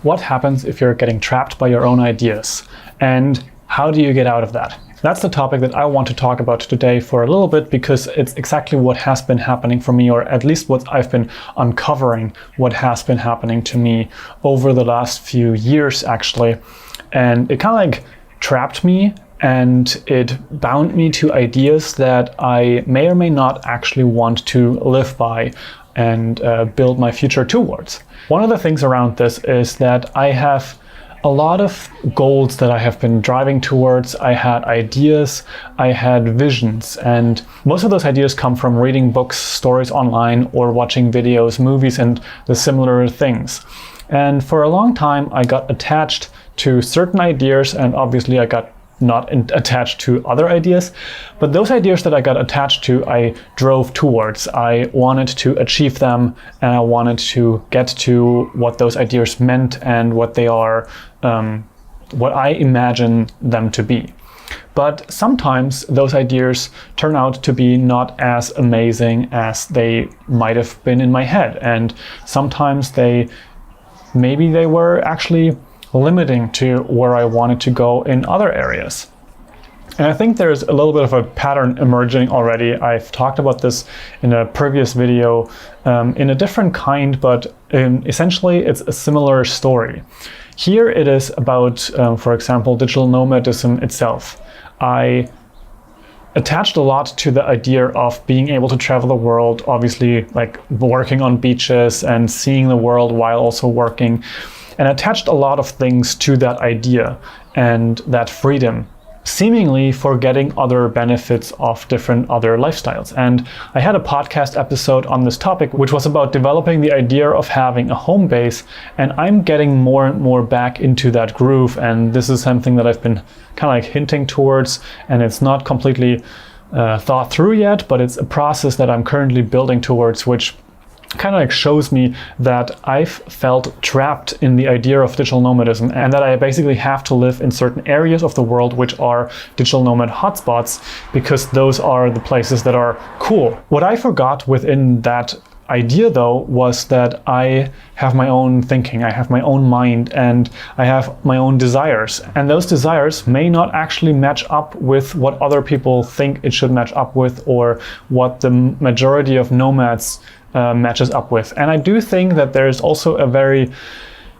What happens if you're getting trapped by your own ideas? And how do you get out of that? That's the topic that I want to talk about today for a little bit, because it's exactly what has been happening for me, or at least what I've been uncovering, what has been happening to me over the last few years, actually. And it kind of like trapped me, and it bound me to ideas that I may or may not actually want to live by and build my future towards. One of the things around this is that I have a lot of goals that I have been driving towards. I had ideas, I had visions, and most of those ideas come from reading books, stories online, or watching videos, movies, and the similar things. And for a long time, I got attached to certain ideas, and obviously I got not attached to other ideas, but those ideas that I got attached to, I drove towards. I wanted to achieve them, and I wanted to get to what those ideas meant and what they are, what I imagine them to be. But sometimes those ideas turn out to be not as amazing as they might have been in my head, and sometimes maybe they were actually limiting to where I wanted to go in other areas. And I think there's a little bit of a pattern emerging already. I've talked about this in a previous video in a different kind, but essentially it's a similar story. Here it is about, for example, digital nomadism itself. I attached a lot to the idea of being able to travel the world, obviously like working on beaches and seeing the world while also working, and attached a lot of things to that idea and that freedom, seemingly forgetting other benefits of different other lifestyles. And I had a podcast episode on this topic, which was about developing the idea of having a home base, and I'm getting more and more back into that groove, and this is something that I've been kind of like hinting towards, and it's not completely thought through yet, but it's a process that I'm currently building towards, which kind of like shows me that I've felt trapped in the idea of digital nomadism, and that I basically have to live in certain areas of the world which are digital nomad hotspots, because those are the places that are cool. What I forgot within that idea, though, was that I have my own thinking, I have my own mind, and I have my own desires. And those desires may not actually match up with what other people think it should match up with, or what the majority of nomads matches up with. And I do think that there's also a very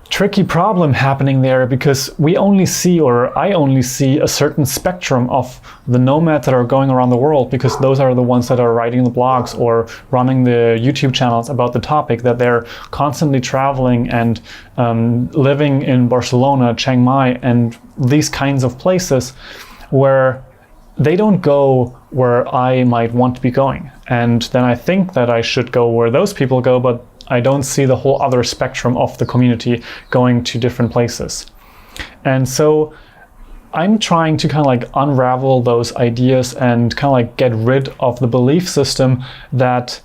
tricky problem happening there, because we only see, or I only see, a certain spectrum of the nomads that are going around the world, because those are the ones that are writing the blogs or running the YouTube channels about the topic, that they're constantly traveling and living in Barcelona, Chiang Mai, and these kinds of places where they don't go where I might want to be going. And then I think that I should go where those people go, but I don't see the whole other spectrum of the community going to different places. And so I'm trying to kind of like unravel those ideas and kind of like get rid of the belief system that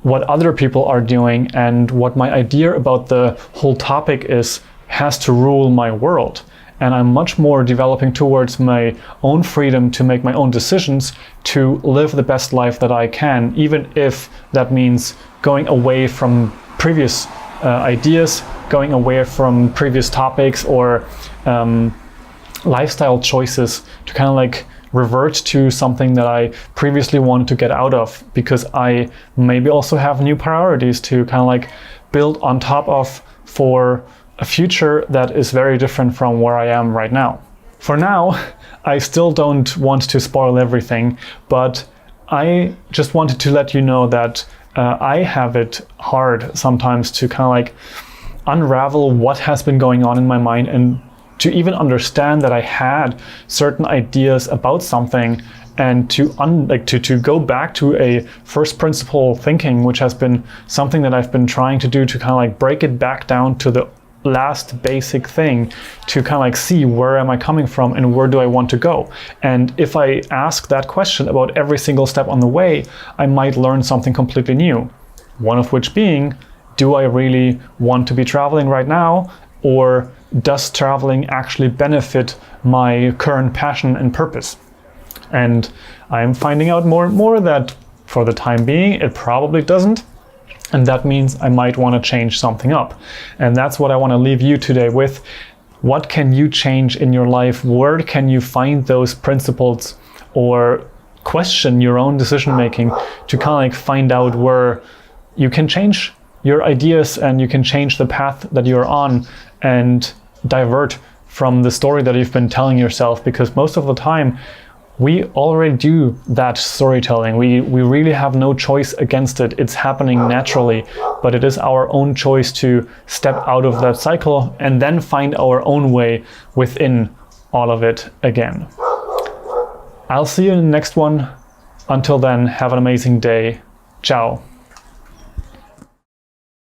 what other people are doing and what my idea about the whole topic is has to rule my world. And I'm much more developing towards my own freedom to make my own decisions, to live the best life that I can, even if that means going away from previous ideas, going away from previous topics, or lifestyle choices, to kind of like revert to something that I previously wanted to get out of, because I maybe also have new priorities to kind of like build on top of for a future that is very different from where I am right now. For now, I still don't want to spoil everything, but I just wanted to let you know that I have it hard sometimes to kind of like unravel what has been going on in my mind, and to even understand that I had certain ideas about something, and to go back to a first principle thinking, which has been something that I've been trying to do, to kind of like break it back down to the last basic thing, to kind of like see where am I coming from and where do I want to go. And if I ask that question about every single step on the way, I might learn something completely new. One of which being, do I really want to be traveling right now, or does traveling actually benefit my current passion and purpose? And I'm finding out more and more that for the time being, it probably doesn't. And that means I might want to change something up. And that's what I want to leave you today with. What can you change in your life? Where can you find those principles or question your own decision making to kind of like find out where you can change your ideas and you can change the path that you're on and divert from the story that you've been telling yourself? Because most of the time we already do that storytelling. We really have no choice against it. It's happening naturally, but it is our own choice to step out of that cycle and then find our own way within all of it again. I'll see you in the next one. Until then, have an amazing day. Ciao.